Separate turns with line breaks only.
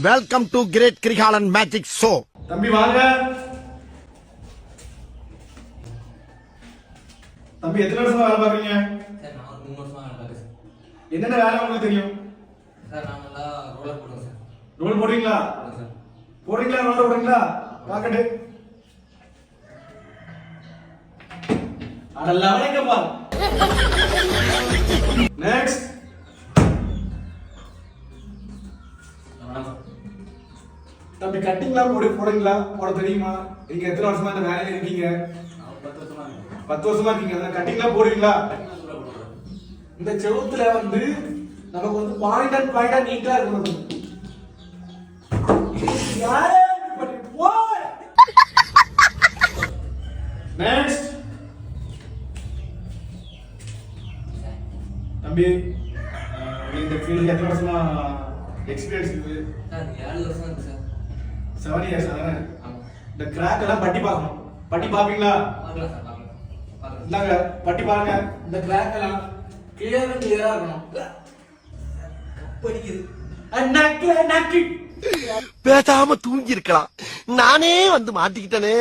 Welcome to great Kirikalan magic show.
தம்பி வாங்க. தம்பி எத்தனை வருஷமா வேலை பாக்குறீங்க?
சார் நான் 3 வருஷமா வேலை பார்க்கறேன் சார்.
என்னென்ன வேலை உங்களுக்கு தெரியும்?
சார் நான் நல்லா ரோலர் போடுவேன் சார்.
ரோல் போடுறீங்களா?
சார்
போடுறீங்களா? ரோலர் போடுறீங்களா? பாக்கட்டு. அதெல்லாம் வளைங்கப்பா. நெக்ஸ்ட். தம்பி கட்டிங்லாம் போடுறீங்களா? போட தெரியுமா? நீங்க எத்தனை வருஷமா இந்த வேலையில இருக்கீங்க? 10 வருஷமா இருக்கீங்க. அந்த கட்டிங்லாம் போடுவீங்களா? இந்த செவுத்துல நமக்கு பாயிண்ட் அண்ட் பாயிண்டா நீட்டா இருக்கணும். யாரே இப்படி போ. நெக்ஸ்ட். தம்பி இந்த ஃபீல்ட்ல எத்தனை வருஷமா எக்ஸ்பீரியன்ஸ் இருக்கு?
சார் 7 வருஷம் இருக்கு சார்.
7 இயர்ஸ் தானே?
ஆமா.
இந்த கிராக் எல்லாம் பட்டி பார்க்கணும். பட்டி பாப்பீங்களா?
பார்க்கலாம் சார் பார்க்கலாம்.
இந்தாங்க பட்டி பாருங்க. இந்த கிராக் எல்லாம் கிளியரா இருக்கணும்.
கப்படிக்குது.
நக்கு
பேசாம தூங்கி இருக்கலாம். நானே வந்து மாட்டிக்கிட்டனே.